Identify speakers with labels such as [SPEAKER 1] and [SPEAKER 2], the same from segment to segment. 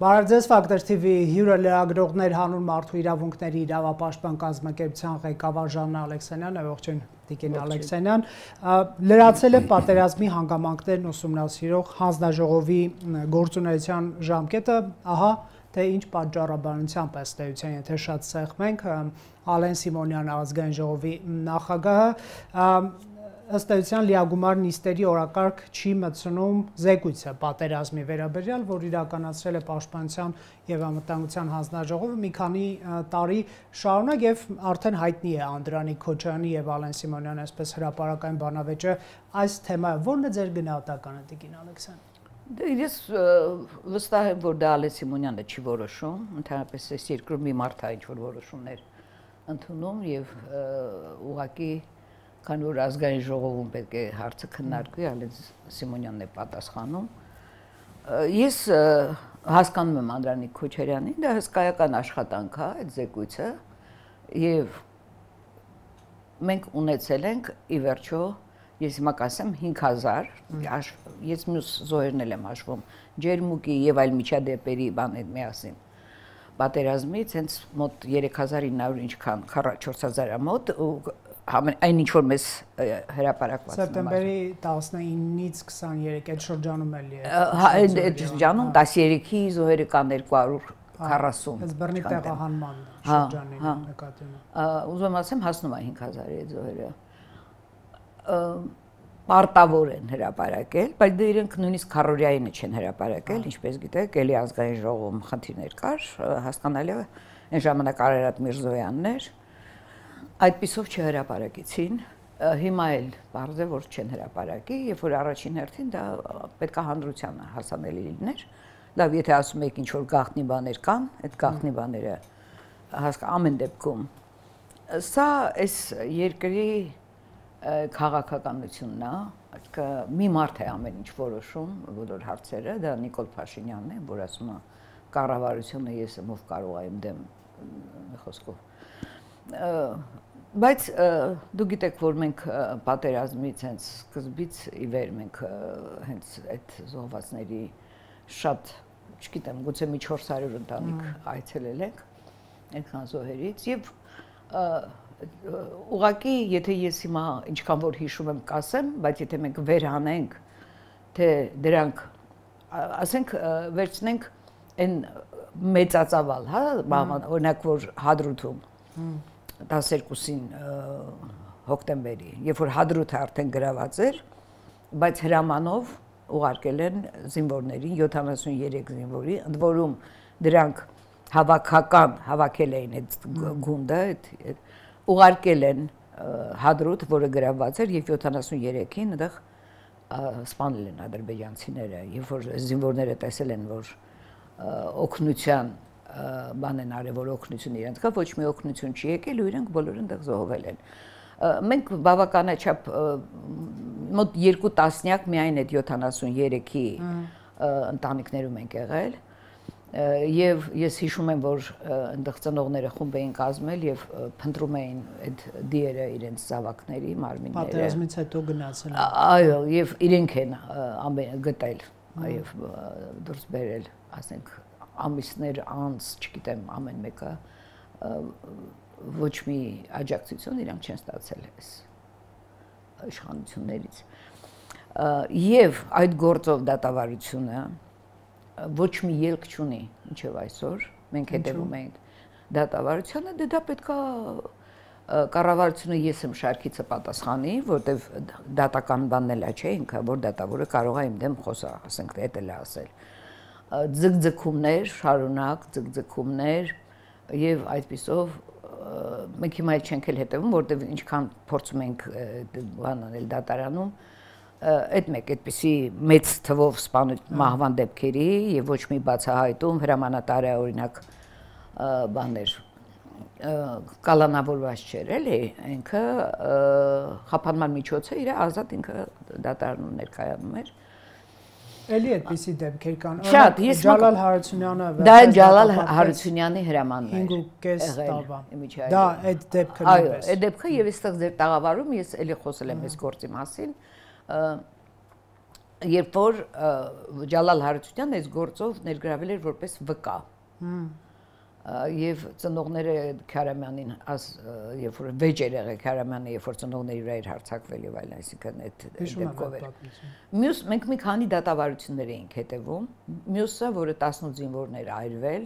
[SPEAKER 1] Բարև ձեզ, Ֆակտոր TV հյուրը լրագրողներ հանուն մարդու իրավունքների իրավապաշտպան կազմակերպության ղեկավար Ժաննա Ալեքսանյանն է, ողջույն Տիկին Ալեքսանյան, լրացել է պատերազմի հանգամանքներն ուսումնասիրող հանձնաժողովի գործունեության ժամկետը, ահա թե ինչ պատճառաբանությամբ ըստ էության, եթե շատ սեղմենք, Ալեն Սիմոնյան ազգային ժողովի նախագահը ըստ էության լիագումար նիստերի օրակարգ չի մտցնում զեկույցը պատերազմի վերաբերյալ, որ իրականացրել է Պաշտպանության եւ Անվտանգության հանձնաժողովը մի քանի տարի շարունակ եւ արդեն հայտնի է Անդրանիկ Քոչարյանի եւ Ալեն Սիմոնյանի այսպես հրապարակային բանավեճը այս թեմայով ո՞րն է ձեր գնահատականը Տիկին Ալեքսան։
[SPEAKER 2] Ես վստահ եմ, որ դա Ալեն Սիմոնյանը չի որոշում, ընդհանրապես այս երկրում մի մարդ է ինչ-որ որոշումներ ընդունում եւ ուղղակի քանի որ ազգային ժողովում պետք է հարցը քննարկվի, Ալեն Սիմոնյանն է պատասխանում։ Ես հասկանում եմ Անդրանիկ Քոչարյանին, դա հսկայական աշխատանք է այդ զեկույցը եւ մենք ունեցել ենք ի վերջո, ես հիմա կասեմ 5000, ես մյուս զոհերն եմ հաշվում, ջերմուկի եւ այլ միջադեպերի բան հետ միասին։ Պատերազմից հենց մոտ 3900 ինչքան 4000-ը մոտ այն ինչ որ մեզ հրապարակված
[SPEAKER 1] Սեպտեմբերի 19-ից 23 այդ շրջանում էլի է։
[SPEAKER 2] Այդ շրջանում 13-ի զոհերը կան 240։
[SPEAKER 1] Այս բռնի տեղահանման շրջանին նկատի ունեմ։
[SPEAKER 2] Ուզում եմ ասեմ հասնում է 5000-ի այդ զոհերը։ Պարտավոր են հրապարակել, բայց դե իրենք նույնիսկ քառորյայինը չեն հրապարակել, ինչպես գիտեք, էլի ազգային ժողովում խնդիրներ կար, հասկանալի է, այն ժամանակ Արարատ Միրզոյանն էր։ Այդպիսով չհրապարակեցին, հիմա էլ բարձ է, որ չեն հրապարակի, երբ որ առաջին հերթին դա պետք է հանրությանը հասանելի լիներ, լավ, եթե ասում եք ինչ-որ գաղտնի բաներ կան, այդ գաղտնի բաները ամեն դեպքում, սա այս երկրի քաղաքականությունն է, մի մարդ է ամեն ինչ որոշում, բոլոր հարցերը, դա Նիկոլ Փաշինյանն է, որ ասում է կառավարությունը ես եմ ով կարող եմ դեմ խոսքով։ Բայց դու գիտեք, որ մենք պատերազմից հենց սկզբից ի վեր մենք հենց այդ զոհվածների շատ, չգիտեմ, գուցե մի 400 ընտանիք այցելել ենք այնքան զոհերից եւ ուղղակի եթե ես հիմա ինչքան որ հիշում եմ կասեմ, բայց եթե մենք վերհանենք, թե դրանք ասենք վերցնենք այն մեծածավալ, հա, օրինակ որ Հադրութում 12-ին հոկտեմբերի, երբ որ Հադրութը արդեն գրաված էր, բայց հրամանով ուղարկել են զինվորներին 73 զինվորի, ընդ որում դրանք հավաքական հավաքել էին այդ գունդը, ուղարկել են Հադրութ, որը գրաված էր եւ 73-ին այդտեղ սպանել են ադրբեջանցիները, երբ որ զինվորները տեսել են, որ օգնության բան են արել, որ օգնություն իրենց կա, ոչ մի օգնություն չի եկել ու իրենք բոլորը այնտեղ զոհվել են։ Մենք բավականաչափ մոտ 2 տասնյակ միայն այդ 73-ի ընտանիքներում ենք եղել եւ ես հիշում եմ, որ այնտեղ ծնողները խումբ էին կազմել եւ փնտրում էին այդ դիերը իրենց զավակների, մարմինները։
[SPEAKER 1] Պատերազմից հետո գնացել։
[SPEAKER 2] Այո, եւ իրենք են գտել, այո, դուրս բերել, ասենք ամիսներ անց, չգիտեմ, ամեն մեկը ոչ մի աջակցություն իրանք չեն ստացել այս իշխանություններից։ Եվ այդ գործով դատավարությունը ոչ մի ելք չունի, ինչև այսօր մենք հետևում ենք դատավարությանը, դա պետքա կառավարությունը ես եմ շարքիցը պատասխանի, որտեվ դատական բանն էլ չէ, ինքը որ դատավորը կարող է իմ դեմ խոսա, ասենք դա էլ է ասել։ Ձգձգումներ, շարունակ ձգձգումներ եւ այդպիսով մենք հիմա էլ չենք էլ հետևում, որտեվ ինչքան փորձում ենք բան անել դատարանում, այդ մեկ այդպիսի մեծ թվով մահվան դեպքերի եւ ոչ մի բացահայտում հրամանատարը օրինակ բաներ կալանավորված չէր էլի ինքը խափանման միջոցը իր ազատ ինքը դատարանում ներկայանում էր
[SPEAKER 1] Էլի այդպիսի դեպքեր կան։
[SPEAKER 2] Շատ,
[SPEAKER 1] Ջալալ Հարությունյանը
[SPEAKER 2] դա Ջալալ Հարությունյանի հրամանն է։
[SPEAKER 1] 5.5 տարվա։ Դա այդ դեպքը
[SPEAKER 2] այո, այդ դեպքը եւ այստեղ ձեր տաղավարում ես էլի խոսել եմ այս գործի մասին։ երբ որ Ջալալ Հարությունյանն այս գործով ներգրավել էր որպես վկա։ Եվ ծնողները Քարամյանին երբ որ վեճ էր եղել Քարամյանը, երբ որ ծնողների վրա էր հարձակվել եւ այլն, այսինքն այդ դեպքով էր։ Մյուս մենք մի քանի դատավարություններ էինք հետևում։ Մյուսը, որը 18 զինվորներ այրվել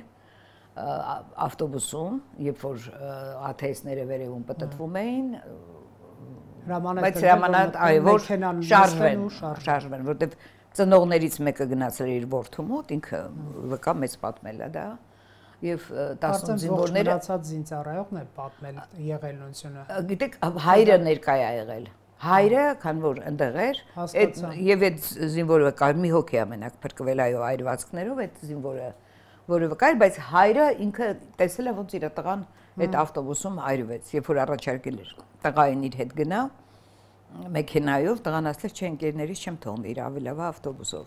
[SPEAKER 2] ավտոբուսում, երբ որ աթեիստները վերևում պտտվում էին, բայց հրամանատ որ շարժվեն, որտեղ ծնողներից մեկը գնացել էր իր որդու մոտ, ինքը վկա մեծ պատմել է դա, եւ 18 զինվորները
[SPEAKER 1] մնացած զինծառայողն է պատմել եղել նույնությունը։
[SPEAKER 2] Գիտեք, հայրը ներկայ է եղել։ Հայրը, քան որ այնտեղ էր, եւ այդ զինվորը վկա մի հոգի ամենակ փրկվել այո այրվածքներով, այդ զինվորը որը վկա էր, բայց հայրը ինքը տեսել է ոնց իր տղան այդ ավտոբուսում այրվեց, երբ որ առաջարկել էր տղային իր հետ գնա մեքենայով, տղան ասել չէ ընկերներից չեմ թողնի իր ավելի լավ ավտոբուսով։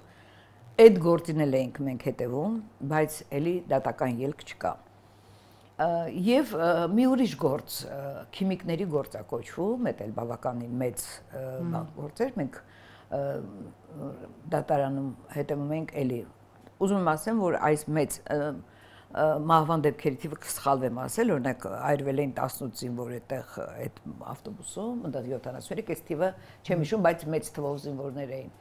[SPEAKER 2] Այդ գործին էլ էինք մենք հետևում, բայց էլի դատական ելք չկա։ Եվ մի ուրիշ գործ, քիմիկների գործ է կոչվում, դա էլ բավականին մեծ գործ էր, մենք դատարանում հետևում ենք էլի։ Ուզում եմ ասեմ, որ այս մեծ մահվան դեպքերի թիվը կսխալվեմ ասել, օրինակ այրվել էին 18 զինվոր այդտեղ այդ ավտոբուսում, այնտեղ 73, այս թիվը չեմ հիշում, բայց մեծ թվով զինվորներ էին։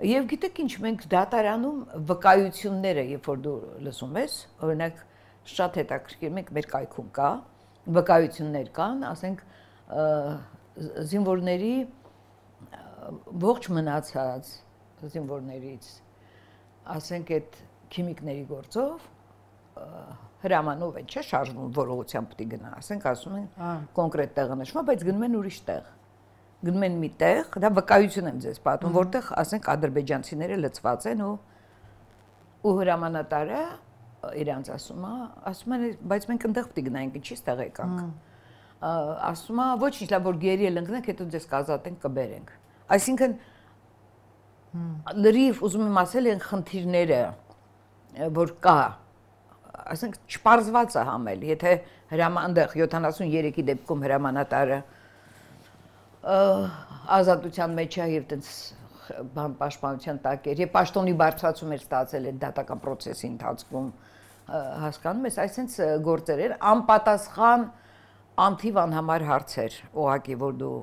[SPEAKER 2] Եվ գիտեք ինչ, մենք դատարանում վկայությունները, երբ որ դու լսում ես, օրինակ շատ հետաքրքիր, մենք մեր կայքում կա, վկայություններ կան, ասենք զինվորների ողջ մնացած զինվորներից, ասենք այդ քիմիկների գործով հրամանով են չէ շարժվում որողությամբ պետք է գնա, ասենք ասում են կոնկրետ տեղը նշվում, բայց գնում են ուրիշ տեղ։ Գնում են մի տեղ, դա վկայություն եմ ձեզ պատմում, որտեղ ասենք ադրբեջանցիները լծված են ու հրամանատարը իրանց ասում է, բայց մենք այնտեղ պետք է գնանք, ինչի՞ ստեղ եկանք։ Ասում է, ոչինչ, լավ որ գերի էլ ընկնենք, հետո ձեզ կազատենք, կբերենք։ Այսինքն լրիվ ուզում եմ ասել են խնդիրները, որ կա, ասենք չպարզված է համել, եթե այնտեղ 73-ի դեպքում հրամանատարը ազատության մեջ է եւ տենց պաշտպանության տակ էր, եւ պաշտոնի բարձրացում էր ստացել այդ դատական process-ի ընթացքում, հասկանում ես, այսինքն գործեր էր անպատասխան անթիվ անհամար հարցեր, ուղղակի որ դու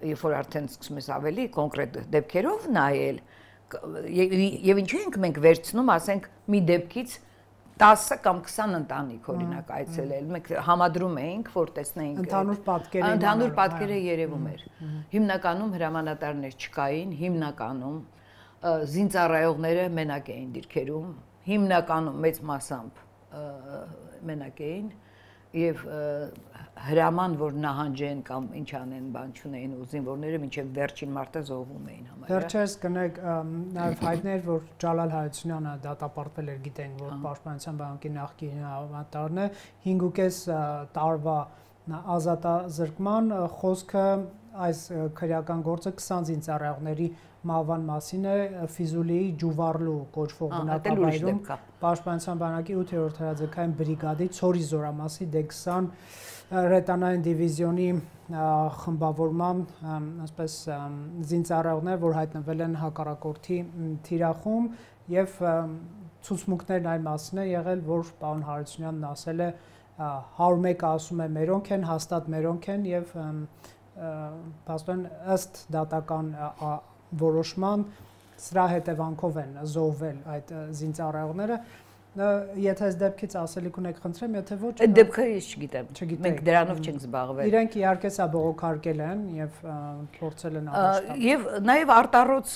[SPEAKER 2] երբ որ արդեն սկսում ես ավելի կոնկրետ դեպքերով նայել, եւ ինչու ենք մենք վերցնում, ասենք մի դեպքից 10 կամ 20 ընտանիք օրինակ այցելել, մենք համադրում էինք, որ տեսնեինք ընդհանուր պատկերը երևում էր։ Հիմնականում հրամանատարներ չկային, հիմնականում զինծառայողները մենակ էին դիրքերում, հիմնականում մեծ մասամբ մենակ էին եւ հրաման որ նահանջեն կամ ինչ անեն բան չունեին ու զինվորները մինչև վերջին մարտը զոհվում էին համարյա։
[SPEAKER 1] Վերջերս կնեք նաև հայտներ որ Ջալալ Հարությունյանը դատապարտվել էր գիտենք որ Պաշտպանության բանակի նախկին հրամանատարն է 5.5 տարվա ազատազրկման խոսքը այս քրեական գործը 20 զինծառայողների մահվան մասին է Ֆիզուլիի Ջուվարլու կոչվող բնակավայրում Պաշտպանության բանակի 8-րդ հրաձգային բրիգադի Ցորի զորամասի D20 ռետանային դիվիզիոնի խմբավորման այսպես զինծառայողներ, որ հայտնվել են հակառակորդի թիրախում եւ ցուցմունքներն այն մասին է եղել, որ պարոն Հարությունյանն ասել է 101 ասում է մերոնք են, հաստատ մերոնք են եւ փաստորեն ըստ դատական որոշման սրա հետևանքով են զոհվել այդ զինծառայողները եթե այս դեպքից ասելիք ունեք խնդրեմ, եթե ոչ
[SPEAKER 2] այդ դեպքը ես չգիտեմ։ Մենք դրանով չենք զբաղվել։
[SPEAKER 1] Իրենք իհարկե սա բողոքարկել են եւ փորձել են առաջ։
[SPEAKER 2] Եվ նաեւ արտառոց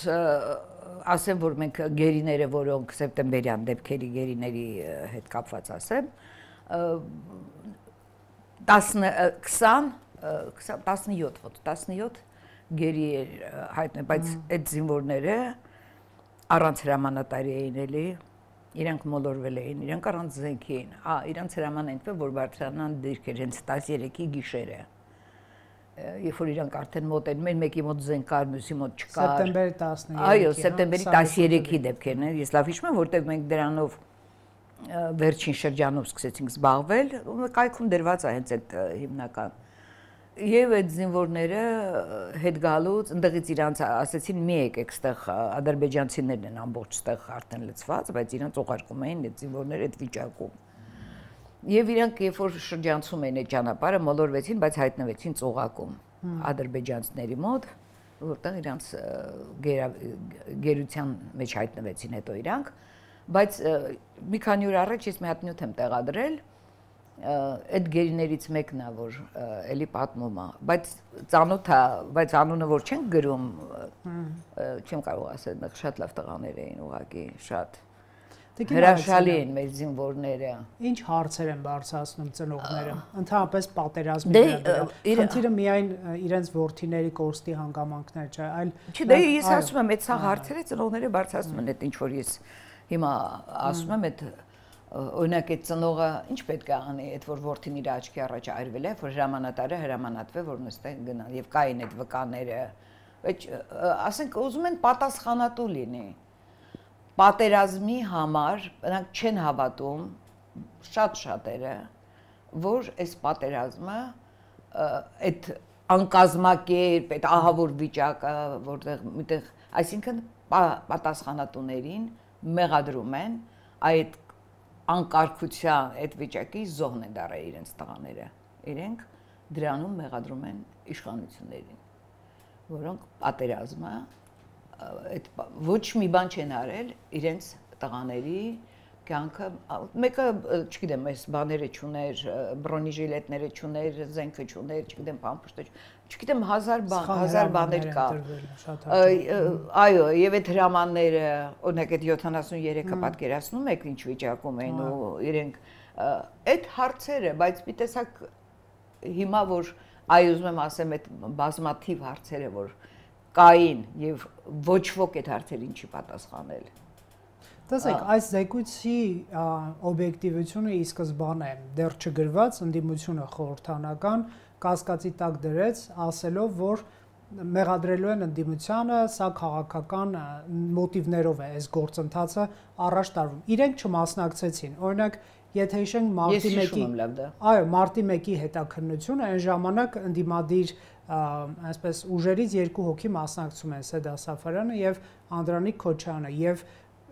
[SPEAKER 2] ասեմ, որ մենք գերիները, որոնք սեպտեմբերյան դեպքերի գերիների հետ կապված ասեմ, 17 գերի հայտնել, բայց այդ զինվորները առանց հրամանատարի էին էլի, իրանք մոլորվել էին, իրանք առանց զենքի էին, իրանք հրաման այնտեղ, որ բարձրանան դիրքեր, հենց 13-ի գիշերը, երբ որ իրանք արդեն մոտ են, մեր մեկի մոտ զենք կար, մյուսի մոտ չկար։
[SPEAKER 1] Սեպտեմբերի 13-ի։
[SPEAKER 2] Այո, սեպտեմբերի 13-ի դեպքերն են, ես լավ հիշում եմ, որտեղ մենք դրանով վերջին շրջանում սկսեցինք զբաղվել, կայքում դրված է հենց այդ հիմնական։ Եվ այդ զինվորները հետ գալուց ընդդեղից իրանց ասեցին մի եկեք ստեղ ադրբեջանցիներն են ամբողջ ստեղ արդեն լցված, բայց իրանց ուղարկում էին այդ զինվորները այդ վիճակում։ Եվ իրանք երբ որ շրջանցում էին այդ ճանապարհը մոլորվեցին, բայց հայտնվեցին ծուղակում ադրբեջանցիների մոտ, որտեղ իրանց գերության մեջ հայտնվեցին հետո իրանք, բայց մի քանի օր առաջ ես մի հատ նյութ եմ տեղադրել այդ գերիներից մեկն է, որ էլի պատմում է, բայց ծանոթ է, բայց անունը որ չենք գրում, չեմ կարող ասել, շատ լավ տղաներ էին ուղղակի, շատ հրաշալի են մեր զինվորները։
[SPEAKER 1] Ինչ հարցեր են բարձրացնում ծնողները, ընդհանրապես պատերազմի վերաբերյալ։ Խնդիրը միայն իրենց որդիների կորստի հանգամանքներ չէ, այլ
[SPEAKER 2] Չէ, դե ես ասում եմ, այդ սա հարցերը ծնողները բարձրացնում են, այդ ինչ որ ես հիմա ասում եմ, այդ օրինակ այդ ծնողը ինչ պետք է անի, այդ որ որդին իր աչքի առաջ այրվել է, որ հրամանատարը հրամանատվե, որ նստեն գնան եւ կային այդ վկաները, բայց ասենք ուզում են պատասխանատու լինի։ Պատերազմի համար նրանք չեն հավատում շատ շատերը, որ այս պատերազմը այդ անկազմակերպ, այդ ահավոր վիճակը, որտեղ միտեղ, այսինքն պատասխանատուներին մեղադրում են այդ անկարգության այդ վիճակի զոհն են դարել իրենց տղաները։ Իրենք դրանում մեղադրում են իշխանություններին, որոնք պատերազմը այդ ոչ մի բան չեն արել իրենց տղաների կյանքը, մեկը, չգիտեմ, այս բաները չուներ, բրոնիժիլետները չուներ, զենքը չուներ, չգիտեմ, պամպուշտը, չգիտեմ, հազար բաներ կա։ Այո, եւ այդ հրամանները, օրինակ այդ 73-ը պատկերացնում եք ինչ վիճակում էին ու իրենք այդ հարցերը, բայց մի տեսակ հիմա որ այ ուզում եմ ասեմ այդ բազմաթիվ հարցերը որ կային եւ ոչ ոք այդ հարցերին չի պատասխանել։
[SPEAKER 1] Տեսեք, այս զեկույցի օբյեկտիվությունը ի սկզբանե դեռ չգրված ընդդիմությունը խորհրդանական կասկածի տակ դրեց, ասելով, որ մեղադրելու են ընդդիմությանը, սա քաղաքական մոտիվներով է այս գործընթացը առաջ տարվում։ Իրենք չմասնակցեցին։ Օրինակ, եթե հիշենք մարտի 1-ի, այո, մարտի 1-ի հետաքննությունը այն ժամանակ ընդդիմադիր այսպես ուժերից երկու հոգի մասնակցում են Սեդա Սաֆարյանը եւ Անդրանիկ Քոչյանը եւ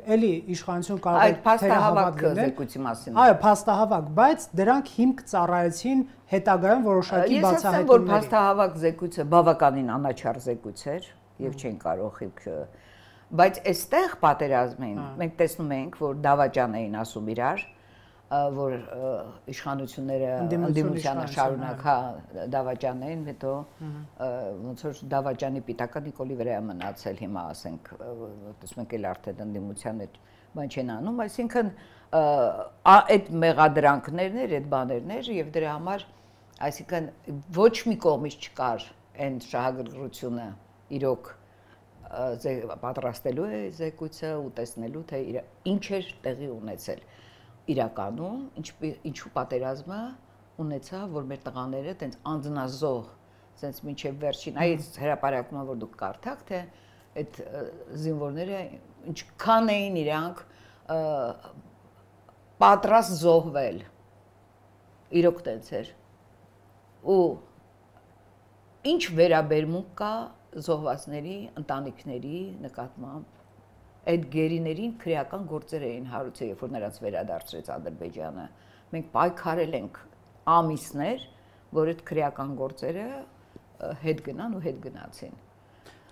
[SPEAKER 1] էլի իշխանություն կարող է
[SPEAKER 2] փաստահավաք զեկույցի մասին։
[SPEAKER 1] Այո, փաստահավաք, բայց դրանք հիմք ծառայեցին հետագայում որոշակի բացահայտումների։
[SPEAKER 2] Ես ասեմ, որ փաստահավաք զեկույցը բավականին անաչառ զեկույց էր եւ չեն կարող հիմք, բայց այստեղ պատերազմին մենք տեսնում ենք, որ դավաճան էին ասում իրար, որ իշխանությունները ընդդիմությանը շարունակա դավաճանեն, հետո ոնց որ դավաճանի պիտակը Նիկոլի վրա է մնացել հիմա ասենք, տեսնում ենք էլ արդեն ընդդիմությանը բան չեն անում, այսինքն այդ մեղադրանքներն էր, այդ բաներն էր եւ դրա համար այսինքն ոչ մի կողմից չկար այն շահագրգռությունը իրոք պատրաստելու է զեկույցը ու տեսնելու թե ինչ էր տեղի ունեցել իրականում ինչու պատերազմը ունեցավ որ մեր տղաները տենց անձնազոհ տենց մինչև վերջին այս հրապարակումը որ դուք կարդաք թե այդ զինվորները ինչքան էին իրանք պատրաստ զոհվել իրոք տենց էր ու ինչ վերաբերմունք կա զոհվածների ընտանիքների նկատմամբ այդ գերիներին քրեական գործեր էին հարուցել, երբ որ նրանց վերադարձրեց Ադրբեջանը։ Մենք պայքարել ենք ամիսներ, որ այդ քրեական գործերը հետ գնան ու հետ գնացին։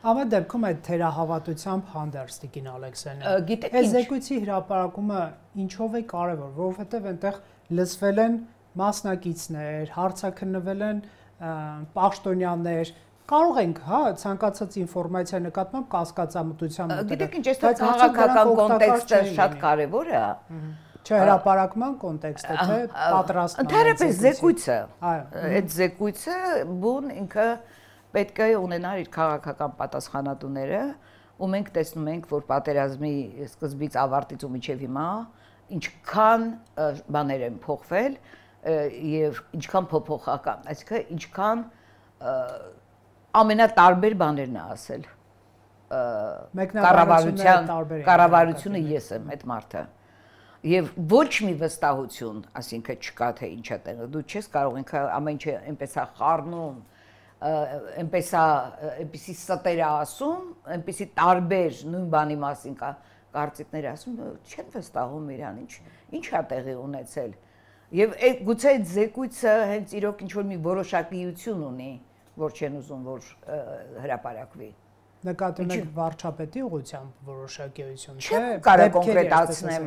[SPEAKER 1] Ամեն դեպքում այդ թերահավատությամբ հանդերձ Տիկին Ալեքսանյան։ Այս զեկույցի հրապարակումը ինչով է կարևոր, որովհետև այնտեղ լսվել են մասնակիցներ, հարցաքննվել են պաշտոնյաներ, կարող ենք, հա, ցանկացած ինֆորմացիա նկատմամբ կասկածամտության մտնել։
[SPEAKER 2] Գիտեք ինչ, այս քաղաքական կոնտեքստը շատ կարևոր է։
[SPEAKER 1] Չէ, հրապարակման կոնտեքստը, թե պատրաստման։
[SPEAKER 2] Ընդհանրապես զեկույցը։ Այդ զեկույցը բուն ինքը պետք է ունենար իր քաղաքական պատասխանատուները, ու մենք տեսնում ենք, որ պատերազմի սկզբից ավարտից ու մինչև հիմա ինչքան բաներ են փոխվել եւ ինչքան փոփոխական, այսինքն ինչքան ամենատարբեր բաներն է ասել կառավարությունը ես եմ այդ մարդը եւ ոչ մի վստահություն, ասինքն չկա թե ինչա տեղ դու չես կարող ինքը ամեն ինչը այնպես է խառնում այնպեսի ստեր ասում, այնպեսի տարբեր նույն բանի մասին կարծիքներ ասում, չեն վստահում իրան, ինչ է տեղի ունեցել։ Եվ գուցե այդ զեկույցը հենց իրոք ինչ-որ մի որոշակիություն ունի, որ չեն ուզում, որ հրապարակվի։
[SPEAKER 1] Նկատի ունեք վարչապետի ուղղությամբ որոշակիություն,
[SPEAKER 2] չէ՞։ Չեմ կարող կոնկրետացնեմ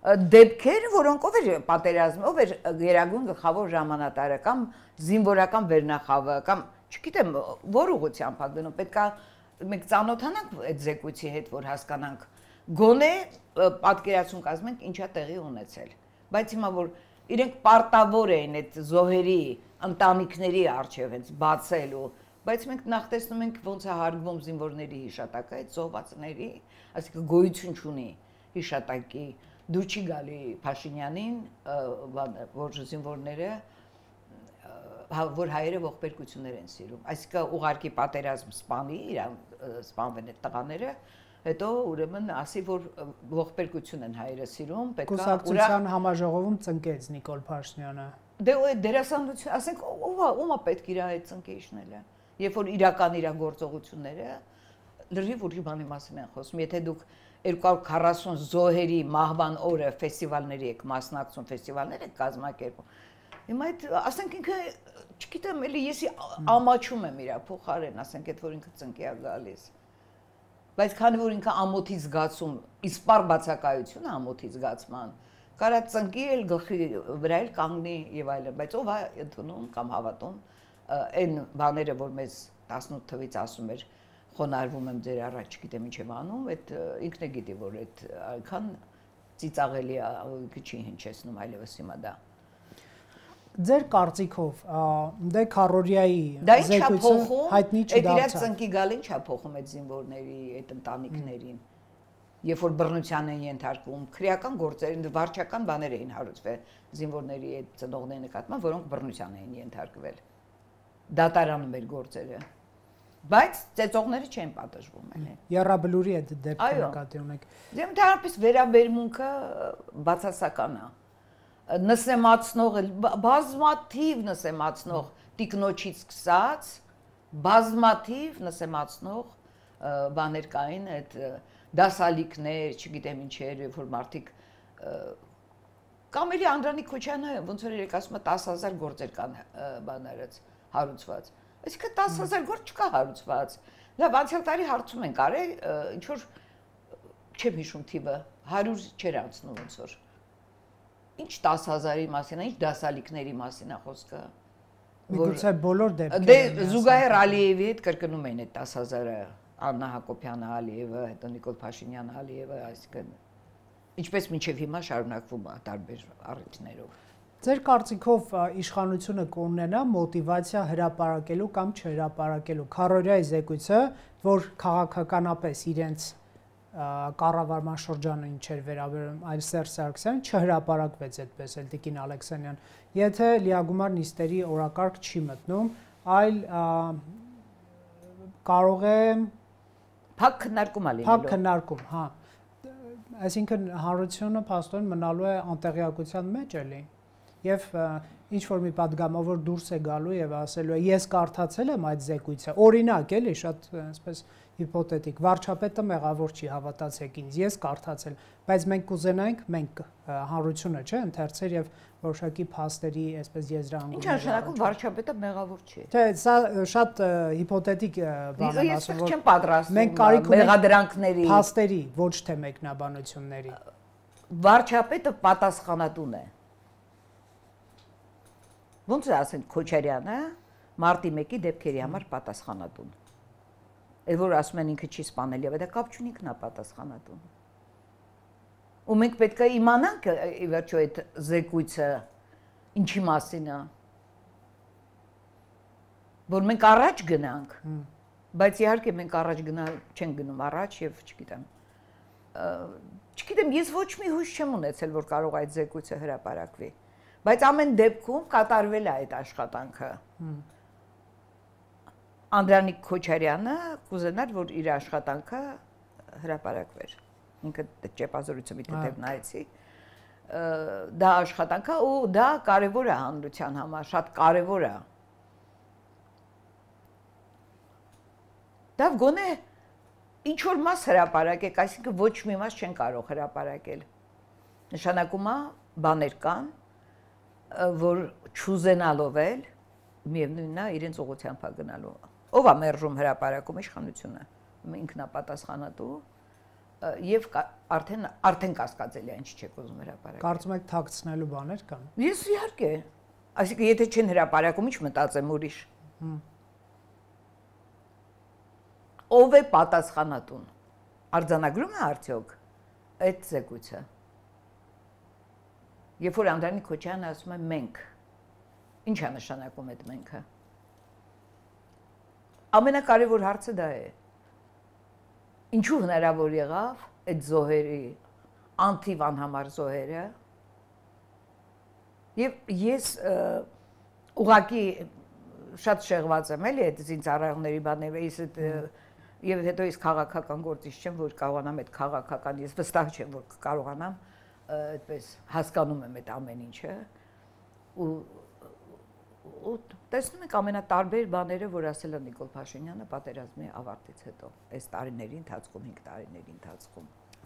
[SPEAKER 2] դեպքեր, որոնքով էր պատերազմը, ով էր գերագույն գլխավոր հրամանատարը կամ զինվորական վերնախավը կամ չգիտեմ որ ուղղությամբ է գնում, պետքա մենք ծանոթանանք այդ զեկույցի հետ, որ հասկանանք գոնե պատկերացում կազմենք ինչա տեղի ունեցել։ Բայց հիմա որ իրենք պարտավոր էին այդ զոհերի ընտանիքների առջև հենց բացելու, բայց մենք նախ տեսնում ենք ոնց է հարգվում զինվորների հիշատակը, այդ զոհվածների, այսինքն գոյություն չունի հիշատակի, դուր չի գալի Փաշինյանին, որ զինվորները որ հայերը ողբերգություններ են սիրում, այսինքն ուղարկի պատերազմ սպանի, սպանվեն այդ տղաները, հետո ուրեմն ասի, որ ողբերգություն են հայերը սիրում, պետք է
[SPEAKER 1] Կուսակցության համաժողովում ծնկեց Նիկոլ Փաշինյանը։
[SPEAKER 2] Դե ու դերասանություն, ասենք ո՞վ է պետք իր այդ ծնկեիչները, երբ որ իրական իր գործողությունները լրիվ ուրիշ բանի մասին են խոսում, եթե դուք 240 զոհերի մահվան օրը ֆեստիվալների եք մասնակցում, ֆեստիվալներ եք կազմակերպում։ Հիմա այդ ասենք ինքը, չգիտեմ, էլի ես ամաչում եմ իր փոխարեն, ասենք այդ որ ինքը ծնկի է գալիս։ Բայց քանի որ ինքը ամոթի զգացում, իսպար բացակայությունը ամոթի զգացման, կարա ծնկի էլ գլխի վրա էլ կանգնի եւ այլն, բայց ով է ընդունում կամ հավատում այն բաները, որ մեզ 18 թվից ասում էր խոնարհվում եմ ձեր առաջ, չգիտեմ ինչ եմ անում, այդ ինքն է գիտի, որ այդ այնքան ծիծաղելի է, չի հնչեցնում այլևս հիմա դա։
[SPEAKER 1] Ձեր կարծիքով, դե Քարորիայի
[SPEAKER 2] զեկույցը
[SPEAKER 1] հայտնի չդարձավ։
[SPEAKER 2] Այդ իր ծնկի գալին չա փոխում այդ զինվորների, այդ ընտանիքներին, երբ որ բռնության են ենթարկվում, քրեական գործեր, վարչական բաներ էին հարուցվել զինվորների այդ ծնողների նկատմամբ, որոնք բռնության էին ենթարկվել։ Դատարանում էր գործերը։ Բայց ծեծողները չեն պատժվում էլ։
[SPEAKER 1] Եռաբլուրի այդ դեպքը նկատի ունեք։
[SPEAKER 2] Դե ընդհանրապես վերաբերմունքը բացասական է։ Նսեմացնող, բազմաթիվ նսեմացնող տիկնոջից սկսած, բազմաթիվ նսեմացնող բաներ կային, այդ դասալիքներ, չգիտեմ ինչեր, որ մարդիկ կամ էլի Անդրանիկ Քոչյանը ոնց որ երեք ասում է 10000 գործեր կան բաներից հարուցված։ Այսինքն 10000 գործ չկա հարուցված։ Լավ, անցյալ տարի հարցում ենք արել, ինչ որ չեմ հիշում թիվը, 100 չէր անցնում ոնց որ։ Ինչ 10000-ի մասին է, ինչ դասալիքների մասին է խոսքը։
[SPEAKER 1] Միգուցե բոլոր դեպքերը։
[SPEAKER 2] Դե Զուգահեռ Ալիևի հետ կրկնում էին այդ 10000-ը, Աննա Հակոբյանը Ալիևը, հետո Նիկոլ Փաշինյանը Ալիևը, այսինքն ինչպես մինչև հիմա շարունակվում է տարբեր առիթներով։
[SPEAKER 1] Ձեր կարծիքով իշխանությունը կունենա մոտիվացիա հրապարակելու կամ չհրապարակելու Քարորիայի զեկույցը, որ քաղաքականապես իրենց կառավարման շրջանը ինչեր վերաբերում այլ Սերժ Սարգսյան չհրապարակվեց այդպես էլ Տիկին Ալեքսանյան, եթե լիագումար նիստերի օրակարգ չի մտնում, այլ կարող է
[SPEAKER 2] փակ քննարկում ալինելու։
[SPEAKER 1] Փակ քննարկում, հա։ Այսինքն հանրությունը փաստորեն մնալու է անտեղյակության մեջ էլի։ Եվ ինչ որ մի падգամավոր դուրս է գալու եւ ասելու է ես կարդացել եմ այդ զեկույցը, օրինակ էլի, շատ այսպես հիպոթետիկ, վարչապետը մեղավոր չի, հավատացեք ինձ, ես կարդացել, բայց մենք կուզենայինք, մենք հանրությունը, չէ, ընթերցեր եւ որոշակի փաստերի, այսպես եզրահանգումներ։
[SPEAKER 2] Ինչ նշանակում վարչապետը մեղավոր չի։
[SPEAKER 1] Թե սա շատ հիպոթետիկ բան է ասում,
[SPEAKER 2] որ չեմ պատրաստվում
[SPEAKER 1] մենք կարիք ունենք
[SPEAKER 2] մեղադրանքների
[SPEAKER 1] փաստերի, ոչ թե մեկնաբանությունների։
[SPEAKER 2] Վարչապետը պատասխանատուն է։ Ոնց է ասենք Քոչարյանը մարտի 1-ի դեպքերի համար պատասխանատուն։ Էլ որ ասում են ինքը չի սպանել եւ դա կապ չունի ինքն է պատասխանատուն։ Ու մենք պետք է իմանանք ի վերջո այդ զեկույցը ինչի մասին է։ Որ մենք առաջ գնանք։ Բայց իհարկե մենք առաջ գնալ չենք գնում առաջ եւ չգիտեմ, ես ոչ մի հույս չեմ ունեցել, որ կարող այդ զեկույցը հրապարակվի։ Բայց ամեն դեպքում կատարվել է այդ աշխատանքը։ Անդրանիկ Քոչարյանը կուզենար, որ իր աշխատանքը հրապարակվեր։ Ինքը ճեպազորությունը մի թեթև նայեցի։ Դա աշխատանքը ու դա կարևոր է հանրության համար, շատ կարևոր է։ Դա գոնե ինչ որ մաս հրապարակեք, այսինքն ոչ մի մաս չեն կարող հրապարակել։ Նշանակում է բաներ կան, որ չուզենալով էլ միևնույնն է իրենց ուղղությամբ է գնալու։ Ով է մերժում հրապարակում իշխանությունը, ինքնապատասխանատու եւ արդեն կասկածելի է, ինչ չեք ուզում հրապարակել։
[SPEAKER 1] Կարծում եք թաքցնելու բաներ կան։
[SPEAKER 2] Ես իհարկե, այսինքն եթե չեն հրապարակում, ինչ մտածեմ ուրիշ։ Ով է պատասխանատուն։ Արձանագրում է արդյոք այդ զեկույցը։ Երբ որ Անդրանիկ Քոչարյանը ասում է մենք, ինչ է նշանակում այդ մենքը։ Ամենակարևոր հարցը դա է։ Ինչու հնարավոր եղավ այդ զոհերի անթիվ անհամար զոհերը։ Եվ ես ուղղակի շատ շեղված եմ էլի այդ զինծառայողների բաներով, եւ հետո ես քաղաքական գործիչ չեմ, որ կարողանամ այդ քաղաքական, ես վստահ չեմ, որ կարողանամ այդպես հասկանում եմ այդ ամեն ինչը ու տեսնում եք ամենատարբեր բաները, որ ասել է Նիկոլ Փաշինյանը պատերազմի ավարտից հետո, այս տարիների ընթացքում, 5 տարիների ընթացքում։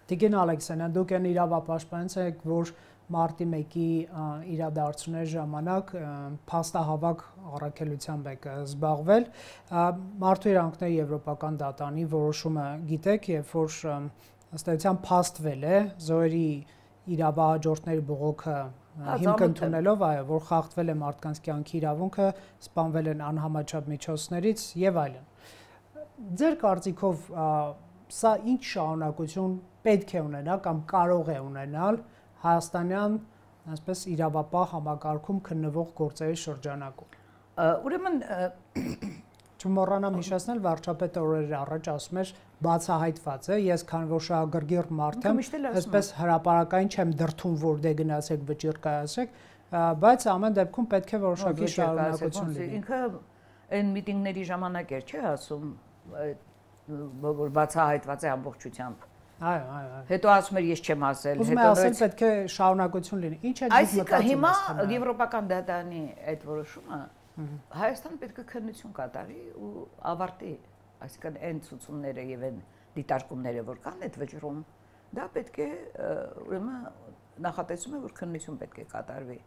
[SPEAKER 1] Տիկին Ալեքսանյան, դուք այն իրավապաշտպանից եք, որ մարտի 1-ի իրադարձությունների ժամանակ փաստահավաք առաքելությամբ եք զբաղվել։ Մարդու իրավունքների եվրոպական դատարանի որոշումը գիտեք, երբ որ ըստ էության փաստվել է զոհերի իրավահաջորդների բողոքը հիմք ընդունելով, այո, որ խախտվել է մարդկանց կյանքի իրավունքը, սպանվել են անհամաչափ միջոցներից եւ այլն։ Ձեր կարծիքով սա ինչ շարունակություն պետք է ունենա կամ կարող է ունենալ հայաստանյան, այսպես իրավապահ համակարգում քննվող գործերի շրջանակում։
[SPEAKER 2] Ուրեմն
[SPEAKER 1] չմոռանամ հիշեցնել, վարչապետը օրեր առաջ ասում էր բացահայտված է, ես քան որ շահագրգիռ մարդ եմ, այսպես հրապարակային չեմ դրթում, որ դե գնացեք վճիռ կայացրեք, բայց ամեն դեպքում պետք է որոշակի շարունակություն լինի։
[SPEAKER 2] Ինքը այն միտինգների ժամանակ էր, չէ՞ ասում, որ բացահայտված է ամբողջությամբ։
[SPEAKER 1] Այո։
[SPEAKER 2] Հետո ասում էր ես չեմ ասել,
[SPEAKER 1] հետո ասել պետք է շարունակություն լինի։ Ինչ է դուք մտածում։
[SPEAKER 2] Այսինքն հիմա եվրոպական դատարանի այդ որոշումը Հայաստանը պետք է քննություն կատարի ու ավարտի, այսինքն այն ցուցումները եւ այն դիտարկումները, որ կան այդ վճռում, դա պետք է ուրեմն նախատեսում է, որ քննություն պետք է կատարվի։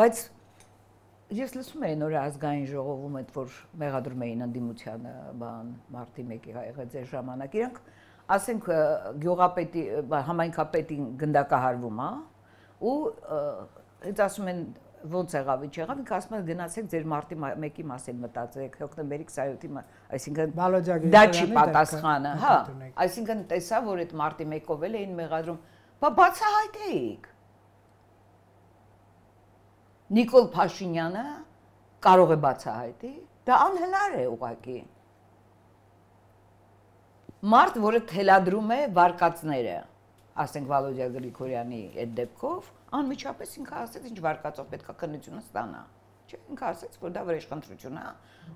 [SPEAKER 2] Բայց ես լսում եմ նոր ազգային ժողովում այդ որ մեղադրում էին ընդդիմությանը, բան մարտի 1-ի եղած ժամանակ, իրանք ասենք գյուղապետի համայնքապետին գնդակահարվում է ու այդ ասում են ոնց եղավ, ինչ եղավ, ինքը ասում է գնացեք ձեր մարտի 1-ի մասին մտածեք, հոկտեմբերի 27-ի, այսինքն դա չի պատասխանը, հա, այսինքն տեսա, որ այդ մարտի 1-ով էլ էին մեղադրում, բա բացահայտեիք։ Նիկոլ Փաշինյանը կարող է բացահայտի, դա անհնար է ուղղակի։ Մարդ, որը թելադրում է վարկածները, ասենք Վալոդիա Գրիգորյանի այդ դեպքով, անմիջապես ինքը ասեց, ինչ վարկածով պետք է քննությունը ստանա։ Չէ, ինքը ասեց, որ դա վրեժխնդրություն է,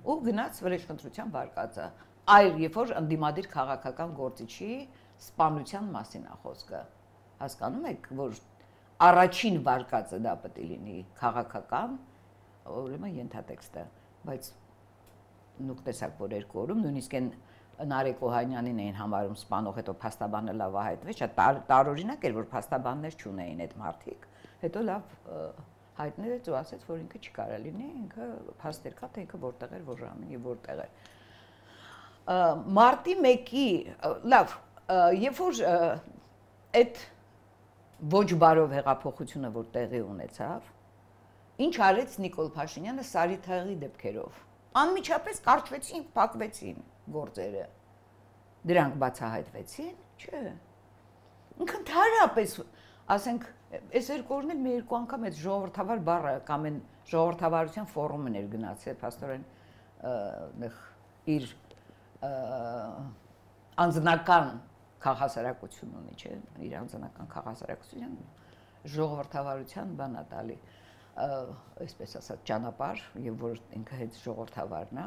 [SPEAKER 2] ու գնաց վրեժխնդրության վարկածը։ Այլ երբ որ ընդդիմադիր քաղաքական գործիչի սպանության մասին է խոսքը։ Հասկանում եք, որ առաջին վարկածը դա պետք է լինի քաղաքական, ուրեմն ենթատեքստը, բայց նույն տեսակ որ երկու օրում նույնիսկ այն Նարեկ Օհանյանին էին համարում սպանող, հետո փաստաբանը լավ հայտնվեց, տարօրինակ էր, որ փաստաբաններ չունեին այդ մարդիկ, հետո լավ հայտնվեց ու ասեց, որ ինքը չի կարա լինի, ինքը փաստեր կա, թե ինքը որտեղ էր, որ ժամին եւ որտեղ էր։ Մարտի 1-ի, լավ, երբ որ այդ ոչ բարով հեղափոխությունը որ տեղի ունեցավ, ինչ արեց Նիկոլ Փաշինյանը Սարիթաղի դեպքերով։ Անմիջապես կարճվեցին, փակվեցին գործերը։ Դրանք բացահայտվեցին, չէ։ Ինքը ընդհանրապես, ասենք, այս երկու օրն էլ մի երկու անգամ այդ ժողովրդավար բառը կամ այն ժողովրդավարության ֆորումն էր գնացել, փաստորեն իր անձնական քաղաքասարակություն ունի, չէ, իր անձնական քաղաքասարակության ժողովրդավարության բանա տալի, այսպես ասած, ճանապարհ, եւ որ ինքը հետ ժողովրդավարն է,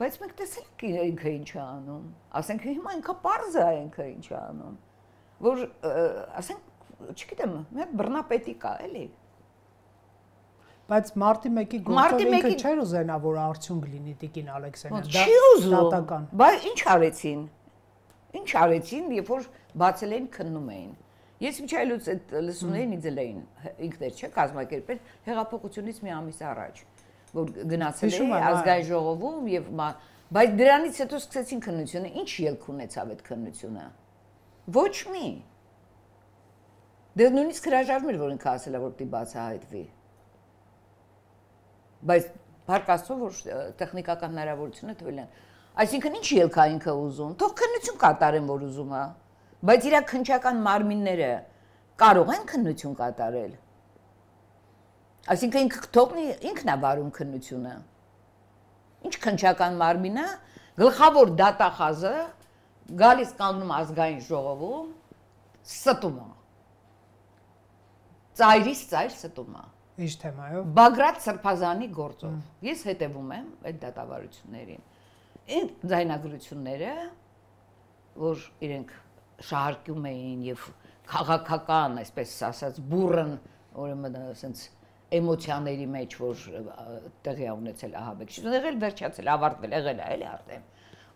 [SPEAKER 2] բայց մենք տեսենք ինքը ինչ է անում, ասենք հիմա ինքը պարզ է ինքը ինչ է անում, որ ասենք, չգիտեմ, մի հատ բռնապետի կա, էլի։
[SPEAKER 1] Բայց մարտի 1-ի գործով ինքը չէր ուզենա, որ արդյունք լինի Տիկին Ալեքսանյան։
[SPEAKER 2] Չի ուզում։ Բայց ինչ արեցին։ Ինչ արեցին, երբ որ բացել էին քննում էին։ Ես միջայլուց այդ լսումներին իձել էին ինքներ չէ կազմակերպել հեղափոխությունից մի ամիս առաջ, որ գնացել էի ազգային ժողովում եւ բայց դրանից հետո սկսեցին քննությունը, ինչ ելք ունեցավ այդ քննությունը։ Ոչ մի։ Դե նույնիսկ հրաժարվում էր, որ ինքը ասել է, որ պիտի բացահայտվի։ Բայց բարկաստո որ տեխնիկական հնարավորությունը տվել են։ Այսինքն ինչ ելք է ինքը ուզում։ Թող քննություն կատարեն, որ ուզում է։ Բայց իր քննչական մարմինները կարող են քննություն կատարել։ Այսինքն ինքը թողնի ինքն է վարում քննությունը։ Ինչ քննչական մարմինը, գլխավոր դատախազը գալիս կանգնում ազգային ժողովում, ստում է։ Ծայրից ծայր ստում է։
[SPEAKER 1] Ինչ թեմայով։
[SPEAKER 2] Բագրատ Սրբազանի գործով։ Ես հետևում եմ այդ դատավարություններին։ Այդ ձայնագրությունները, որ իրենք շահարկում էին եւ քաղաքական, այսպես ասած, բուրըն, ուրեմն ասենց էմոցիաների մեջ, որ տեղի է ունեցել ահաբեկչություն, եղել վերջացել, ավարտվել, եղել է, էլի արդեն։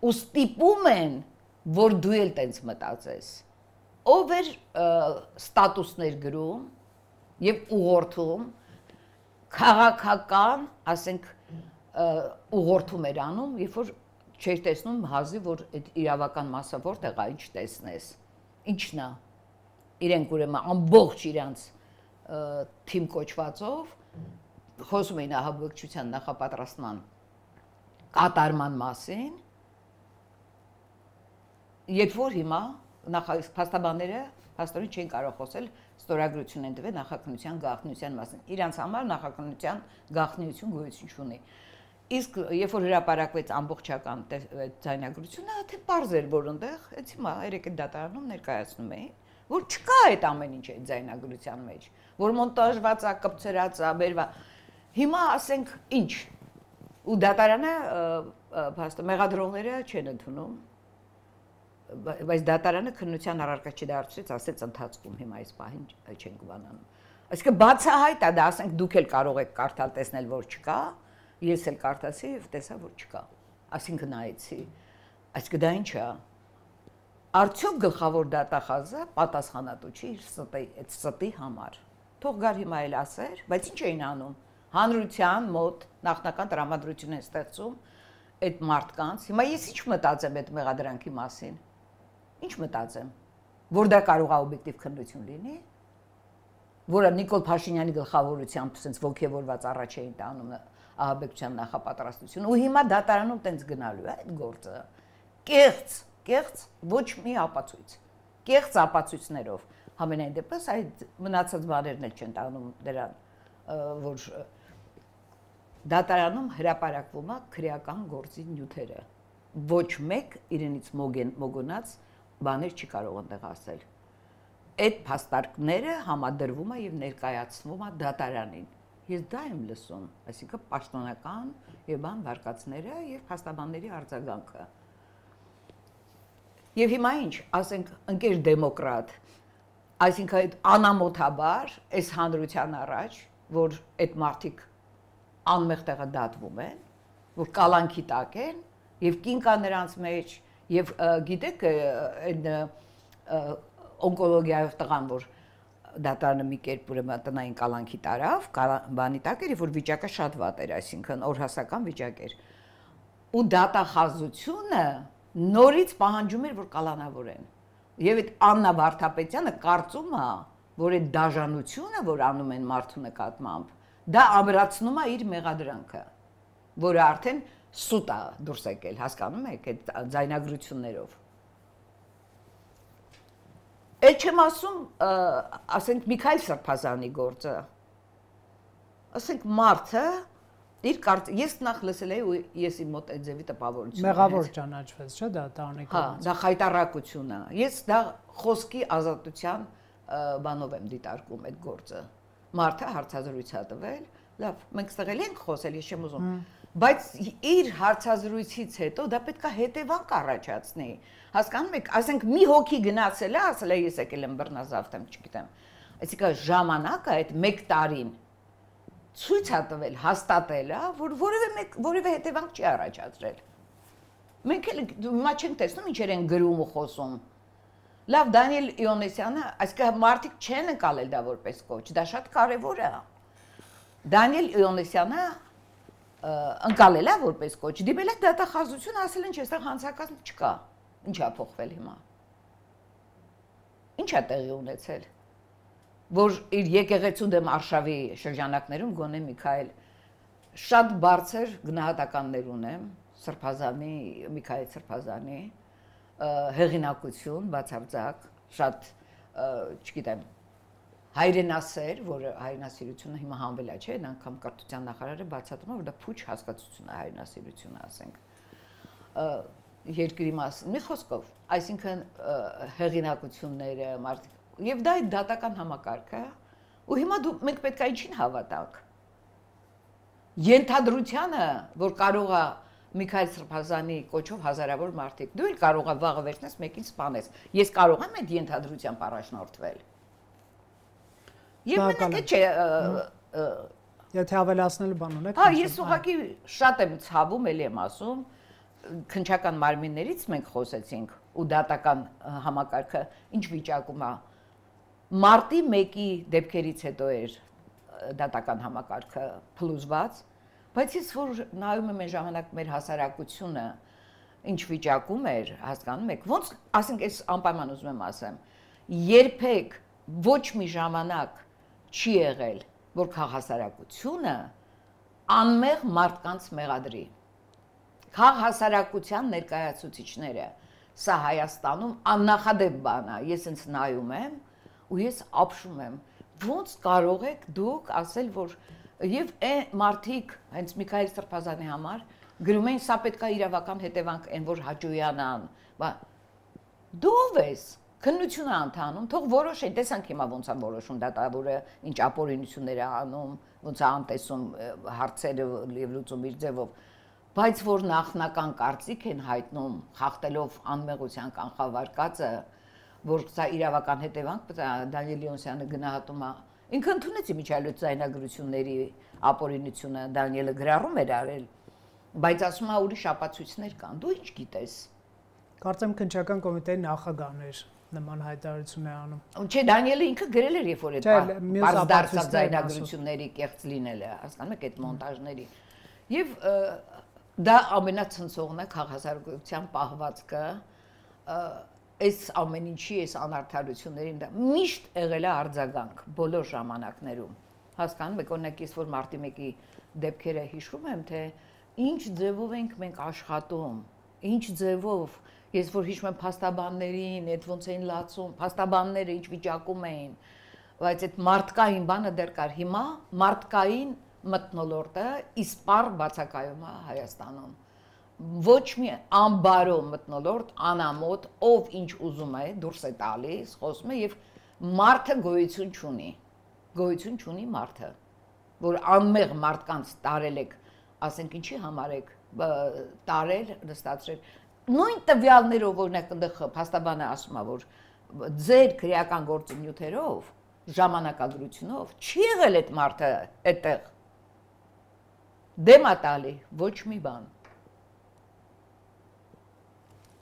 [SPEAKER 2] Ու ստիպում են, որ դու էլ տենց մտածես։ Ով էր ստատուսներ գրում եւ ուղղորդում քաղաքական, ասենք, ուղղորդում էր անում, երբ որ չէր տեսնում հազիվ, որ այդ իրավական մասը որտեղ է, ինչ տեսնես։ Ինչն է։ Իրենք ուրեմն ամբողջ իրանց թիմ կոչվածով խոսում էին ահաբեկչության նախապատրաստման կատարման մասին, երբ որ հիմա փաստաբանները փաստորեն չեն կարող խոսել, ստորագրություն են տվել նախաքննության գաղտնիության մասին։ Իրանց համար նախաքննության գաղտնիություն գոյություն չունի։ Իսկ երբ որ հրապարակվեց ամբողջական ձայնագրությունը, թե պարզ էր, որ այնտեղ այդ հիմա երեք դատարանում ներկայացնում էին, որ չկա այդ ամեն ինչ այդ ձայնագրության մեջ, որ մոնտաժված է, կպցրած է, բերվա։ Հիմա ասենք ինչ։ Ու դատարանը մեղադրողները չեն ընդունում, բայց դատարանը քննության առարկա չդարձրեց, ասեց ընթացքում հիմա այս պահին չեն կվանանում։ Այսինքն բացահայտ է դա, ասենք դուք էլ կարող եք կարդալ, տեսնել, որ չկա, ես էլ կարդացի եւ տեսա, որ չկա։ Այսինքն նայեցի։ Այսինքն դա ինչ է։ Արդյոք գլխավոր դատախազը պատասխանատու չի իր այդ ստի համար։ Թող գար հիմա էլ ասեր, բայց ինչ էին անում։ Հանրության մոտ նախնական տրամադրություն են ստեղծում այդ մարդկանց։ Հիմա ես ինչ մտածեմ այդ մեղադրանքի մասին։ Ինչ մտածեմ, որ դա կարող է օբյեկտիվ քննություն լինի, որը Նիկոլ Փաշինյանի գլխավորությամբ sense ոգևորված առաջ էին տանում ահաբեկչության նախապատրաստություն ու հիմա դատարանում տենց գնալու է այդ գործը։ Կեղծ ոչ մի ապացույց։ Կեղծ ապացույցներով համենայն դեպս այդ մնացած բաներն էլ չեն տանում դրան, որ դատարանում հրապարակվում է քրեական գործի նյութերը։ Ոչ մեկ իրենից մոգոնած բաներ չի կարող այնտեղ ասել։ Այդ փաստարկները համադրվում է եւ ներկայացվում է դատարանին։ Ես դա եմ լսում, այսինքն պաշտոնական եւ բան վարկածները եւ փաստաբանների արձագանքը։ Եվ հիմա ինչ, ասենք, ընկեր դեմոկրատ, այսինքն այդ անամոթաբար այս հանրության առաջ, որ այդ մարդիկ անմեղ տեղը դատվում են, որ կալանքի տակ են, եւ կին կա նրանց մեջ, եւ գիտեք, այդ օնկոլոգիայով տղան, որ դատարանը մի կերպ ուրեմն տնային կալանքի տարավ, բանի տակ էր, որ վիճակը շատ վատ էր, այսինքն օրհասական վիճակ էր։ Ու դատախազությունը նորից պահանջում էր, որ կալանավորեն։ Եվ այդ Աննա Վարդապետյանը կարծում է, որ այդ դաժանությունը, որ անում են մարդու նկատմամբ, դա ամրացնում է իր մեղադրանքը, որը արդեն սուտ է դուրս եկել, հասկանում եք, այդ ձայնագրություններով։ Այդ չեմ ասում, ասենք Միքայել Սրբազանի գործը, ասենք մարդը, ես նախ լսել էի ու ես իմ մոտ այդ ձևի տպավորություն։
[SPEAKER 1] Մեղավոր ճանաչվեց, չէ՞ դա տանի կողմից։
[SPEAKER 2] Հա, դա խայտառակություն է։ Ես դա խոսքի ազատության բանով եմ դիտարկում այդ գործը։ Մարդը հարցազրույց է տվել, լավ, մենք ստեղել ենք խոսել, ես չեմ ուզում, բայց իր հարցազրույցից հետո դա պետք է հետևանք առաջացնի։ Հասկանում եք, ասենք մի հոգի գնացել է, ասել է ես եկել եմ բռնազավթեմ, չգիտեմ։ Այսինքն ժամանակը այդ 1 տարին ցույց է տվել, հաստատել, հա, որ որևէ հետևանք չի առաջացրել։ Մենք էլ հիմա չենք տեսնում ինչեր են գրում ու խոսում։ Լավ, Դանիել Իոնեսյանը, այսինքն մարդիկ չեն ընկալել դա որպես կոչ, դա շատ կարևոր է։ Դանիել Իոնեսյանը ընկալել է որպես կոչ, դիմել է դատախազություն, ասել են, չէ, այստեղ հանցակազմ չկա։ Ինչ է փոխվել հիմա։ Ինչ է տեղի ունեցել, որ իր եկեղեցու դեմ արշավի շրջանակներում գոնե Միքայել շատ բարձր գնահատականներ ունեմ, Միքայել Սրբազանի հեղինակություն, բացարձակ, շատ, չգիտեմ, հայրենասեր, որ հայրենասիրությունը հիմա հանվել է, չէ, անգամ կրթության նախարարը բացատրում է, որ դա փուչ հասկացություն է հայրենասիրությունը, ասենք, երկրի մասին, մի խոսքով, այսինքն հեղինակությունները, եւ դա է դատական համակարգը, ու հիմա մենք պետք է ինչին հավատանք։ Ենթադրությանը, որ կարող է Միքայել Սրբազանի կոչով հազարավոր մարդիկ, դու էլ կարող ես վաղը վերցնես մեկին սպանես։ Ես կարող եմ այդ ենթադրությամբ առաջնորդվել։ Եվ մենակ չէ,
[SPEAKER 1] եթե ավելացնել բան ունեք։
[SPEAKER 2] Հա, ես ուղղակի շատ եմ ցավում, էլի եմ ասում, քննչական մարմիններից մենք խոսեցինք ու դատական համակարգը ինչ վիճակում է։ Մարտի 1-ի դեպքերից հետո էր դատական համակարգը փլուզված, բայց ես որ նայում եմ այն ժամանակ մեր հասարակությունը ինչ վիճակում էր, հասկանում եք, ոնց, ասենք, այս անպայման ուզում եմ ասեմ, երբեք ոչ մի ժամանակ չի եղել, որ քաղաքասարակությունը անմեղ մարդկանց մեղադրի։ Քաղաքասարակության ներկայացուցիչները սա Հայաստանում աննախադեպ բան է, ես ինձ նայում եմ ու ես ապշում եմ, ոնց կարող եք դուք ասել, որ եւ մարդիկ հենց Միքայել Սրբազանի համար գրում են, սա պետք է իրավական հետևանք են, որ հաճոյանան, դու ով ես, քննություն է ընթանում, թող որոշեն, տեսանք հիմա ոնց է որոշում դատավորը, ինչ ապօրինություններ է անում, ոնց է անտեսում հարցերը եւ լուծում իր ձևով, բայց որ նախնական կարծիք են հայտնում, խախտելով անմեղության կանխավարկածը, որ սա իրավական հետևանք, Դանիել Իոնեսյանը գնահատում է, ինքը ընդունեց իմիջիայլոց ձայնագրությունների ապօրինությունը, Դանիելը գրառում էր արել, բայց ասում է ուրիշ ապացույցներ կան, դու ինչ գիտես։
[SPEAKER 1] Կարծեմ քննչական կոմիտեի նախագահն էր նման հայտարարություն է անում։
[SPEAKER 2] Չէ, Դանիելը ինքը գրել էր, երբ որ այդ բարձրացած ձայնագրությունների կեղծ լինելը, հասկանում եք, այդ մոնտաժների։ Եվ դա ամենացնցողն է քաղաքասարակության պահվածքը, այս ամեն ինչի, այս անարդարություններին դա միշտ եղել է արձագանք բոլոր ժամանակներում։ Հասկանում եք, օրինակ ես որ մարտի 1-ի դեպքերը հիշում եմ, թե ինչ ձևով ենք մենք աշխատում, ինչ ձևով, ես որ հիշում եմ փաստաբաններին, այդ ոնց էին լացում, փաստաբանները ինչ վիճակում էին, բայց այդ մարդկային բանը դեռ կար, հիմա մարդկային մթնոլորտը իսպառ բացակայում է Հայաստանում։ Ոչ մի անբարո մթնոլորտ, անամոթ, ով ինչ ուզում է, դուրս է տալիս, խոսում է եւ մարդը գոյություն չունի մարդը, որ անմեղ մարդկանց տարել եք, ասենք ինչի համար եք տարել, նստացրել։ Նույն տվյալներով, օրինակ այնտեղ փաստաբանը ասում է, որ ձեր քրեական գործունեություններով, ժամանակագրությունով չի եղել այդ մարդը այդտեղ դեմ ատալի, ոչ մի բան։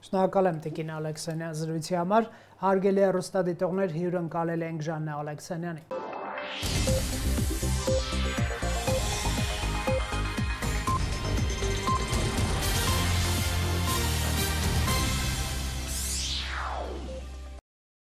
[SPEAKER 1] Շնորհակալ եմ Տիկին Ալեքսանյան զրույցի համար, հարգելի հեռուստադիտողներ, հյուրընկալել ենք Ժաննա Ալեքսանյանին։